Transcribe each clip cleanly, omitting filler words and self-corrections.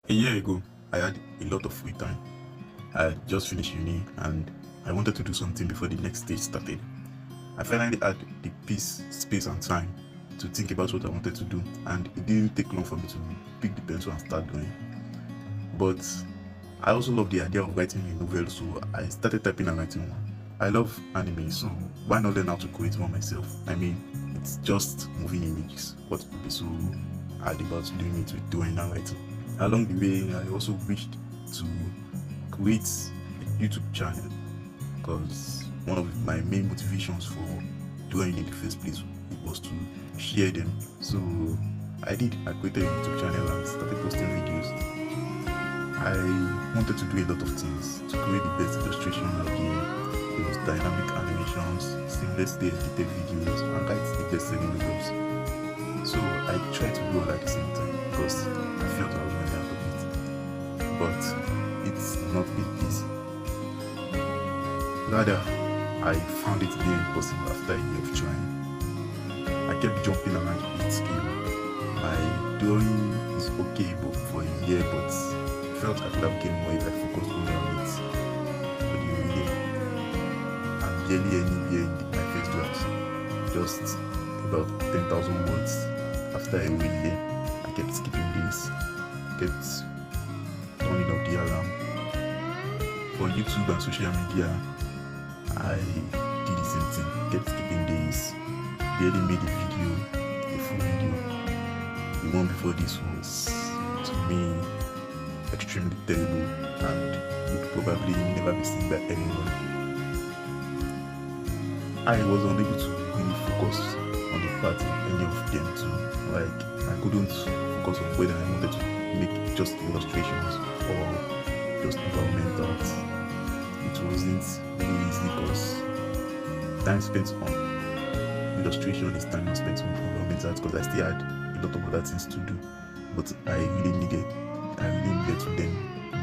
A year ago, I had a lot of free time. I had just finished uni and I wanted to do something before the next stage started. I finally had the peace, space, and time to think about what I wanted to do, and it didn't take long for me to pick the pencil and start doing. But I also love the idea of writing a novel, so I started typing and writing one. I love anime, so why not learn how to create one myself? I mean, it's just moving images. What could be so hard about doing it with doing and writing? Along the way, I also wished to create a YouTube channel because one of my main motivations for doing it in the first place was to share them. So I did. I created a YouTube channel and started posting videos. I wanted to do a lot of things to create the best illustration of the most dynamic animations, seamlessly edited videos, and write the best-selling novels. So I tried to do all at the same time because I felt I was running out of it. But it's not been easy. Rather, I found it being impossible after a year of trying. I kept jumping around with skill. My drawing is okay for a year, but I felt I could have gained more if I focused only on it. But you really, I'm barely anywhere in my first draft. Just about 10,000 words. After a whole year, I kept skipping days, kept turning off the alarm. For YouTube and social media, I did the same thing, kept skipping days, barely made a full video. The one before this was, to me, extremely terrible and would probably never be seen by anyone. I was unable to really focus on the part of any of them too. Like, I couldn't focus on whether I wanted to make just illustrations or just environmental art. It wasn't really easy because time spent on illustration is time spent on environmental art because I still had a lot of other things to do. But I really needed to learn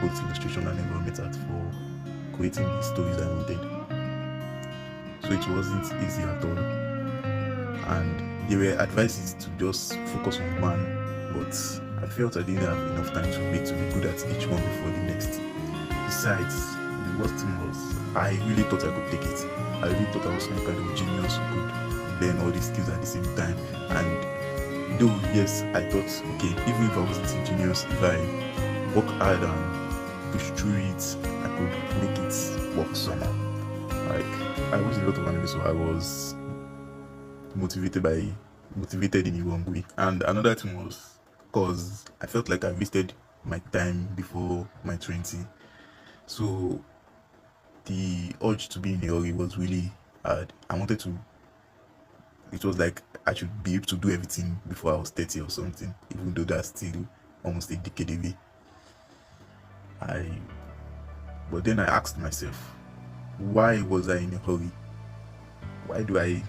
both illustration and environmental art for creating the stories I wanted. So it wasn't easy at all. And there were advices to just focus on one, but I felt I didn't have enough time to be good at each one before the next. Besides, the worst thing was, I really thought I could take it. I really thought I was some kind of genius who could learn all these skills at the same time. And though, yes, I thought, okay, even if I wasn't a genius, if I work hard and push through it, I could make it work somehow. Like, I watched a lot of anime, so I was motivated in the wrong way. And another thing was because I felt like I wasted my time before my 20. So the urge to be in a hurry was really hard. It was like I should be able to do everything before I was 30 or something, even though that's still almost a decade away. But then I asked myself, why was I in a hurry? Why do I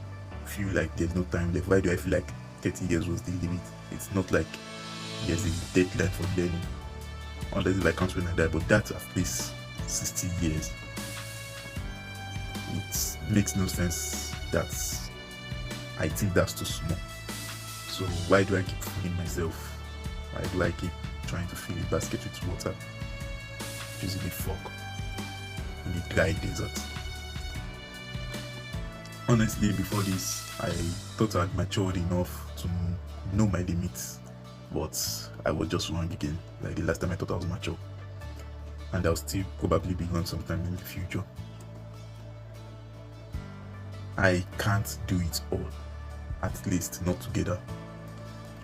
feel like there's no time left? Why do I feel like 30 years was the limit? It's not like there's a deadline for learning, unless if I count when I die, but that's at least 60 years. It makes no sense. I think that's too small. So why do I keep fooling myself? Why do I keep trying to fill a basket with water, using a fork in the dry desert? Honestly, before this, I thought I'd matured enough to know my limits, but I was just wrong again. Like the last time I thought I was mature, and I'll still probably be wrong sometime in the future. I can't do it all, at least not together.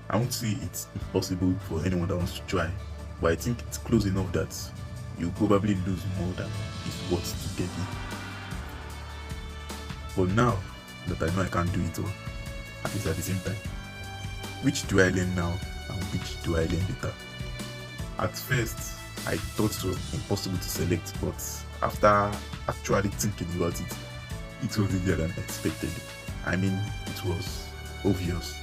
I won't say it's impossible for anyone that wants to try, but I think it's close enough that you probably lose more than it's worth to get it. But now that I know I can't do it all, at least at the same time, which do I learn now and which do I learn later? At first, I thought it was impossible to select, but after actually thinking about it, it was easier than expected. I mean, it was obvious.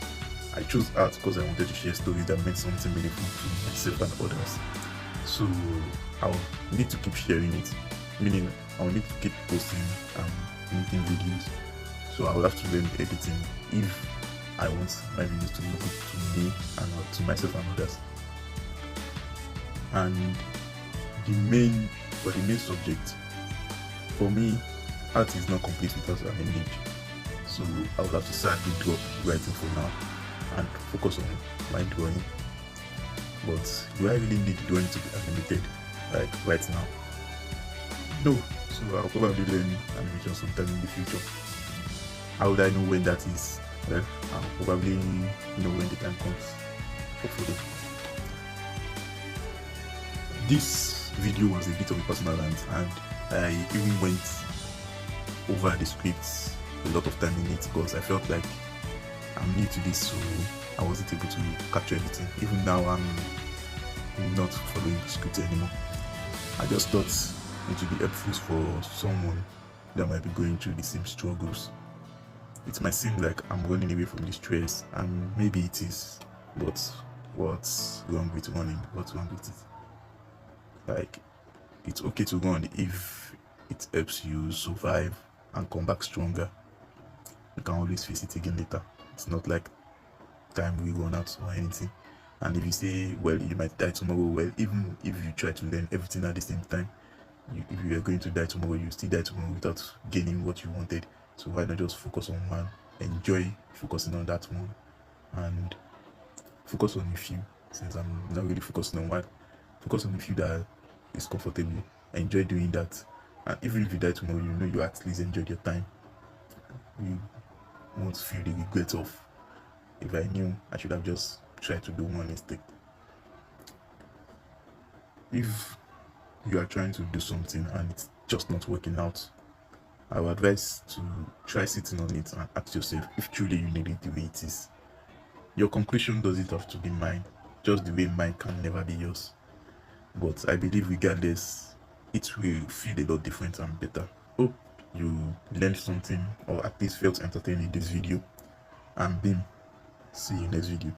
I chose art because I wanted to share stories that meant something meaningful to myself and others. So I'll need to keep sharing it, meaning I'll need to keep posting making videos. So I will have to learn editing if I want my videos to look good to me and to myself and others. And the main subject for me, art is not complete without an image. So I would have to sadly drop writing for now and focus on my drawing. But do I really need drawing to be animated like right now? No. So I'll probably learn animation sometime in the future. How would I know when that is? Well, I'll probably know when the time comes. Hopefully. This video was a bit of a personal rant, and I even went over the scripts a lot of time in it because I felt like I'm new to this, so I wasn't able to capture everything. Even now, I'm not following the script anymore. I just thought it would be helpful for someone that might be going through the same struggles. It might seem like I'm running away from the stress, and maybe it is, but what's wrong with running? What's wrong with it? Like, it's okay to run if it helps you survive and come back stronger. You can always face it again later. It's not like time will run out or anything. And if you say, well, you might die tomorrow, well, even if you try to learn everything at the same time, if you are going to die tomorrow, you still die tomorrow without gaining what you wanted. So why not just focus on one, enjoy focusing on that one, and focus on a few, since I'm not really focusing on one. Focus on a few that is comfortable, enjoy doing that, and even if you die tomorrow, you know you at least enjoyed your time. You won't feel the regret of, if I knew I should have just tried to do one instead. If you are trying to do something and it's just not working out, I would advise to try sitting on it and ask yourself if truly you need it the way it is. Your conclusion doesn't have to be mine, just the way mine can never be yours. But I believe regardless, it will feel a lot different and better. Hope you learned something, or at least felt entertained in this video. And Bim, see you next video.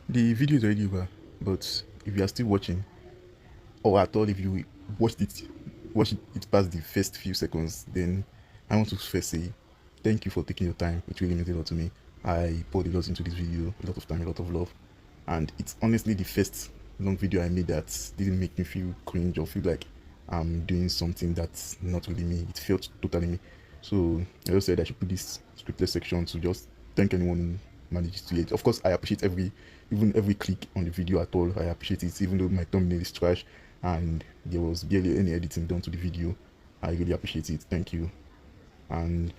The video is already over, but if you are still watching, or at all if you watched it past the first few seconds, then I want to first say thank you for taking your time. It really means a lot to me. I poured a lot into this video, a lot of time, a lot of love, and it's honestly the first long video I made that didn't make me feel cringe or feel like I'm doing something that's not really me. It felt totally me. So I just said I should put this scriptless section to just thank anyone who manages to it. Of course, I appreciate every click on the video at all. I appreciate it, even though my thumbnail is trash and there was barely any editing done to the video. I really appreciate it. Thank you. And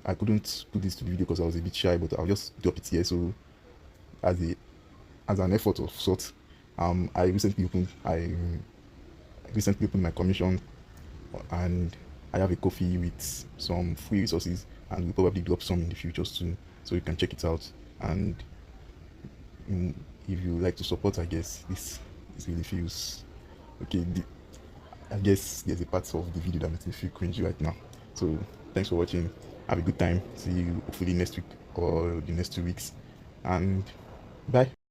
I couldn't put this to the video because I was a bit shy, but I'll just drop it here. So as an effort of sorts, I recently opened my commission, and I have a Ko-fi with some free resources, and we'll probably drop some in the future soon, so you can check it out. And if you like to support, I guess this really feels okay. I guess there's a part of the video that makes me feel cringy right now. So thanks for watching. Have a good time. See you hopefully next week or the next 2 weeks, and bye.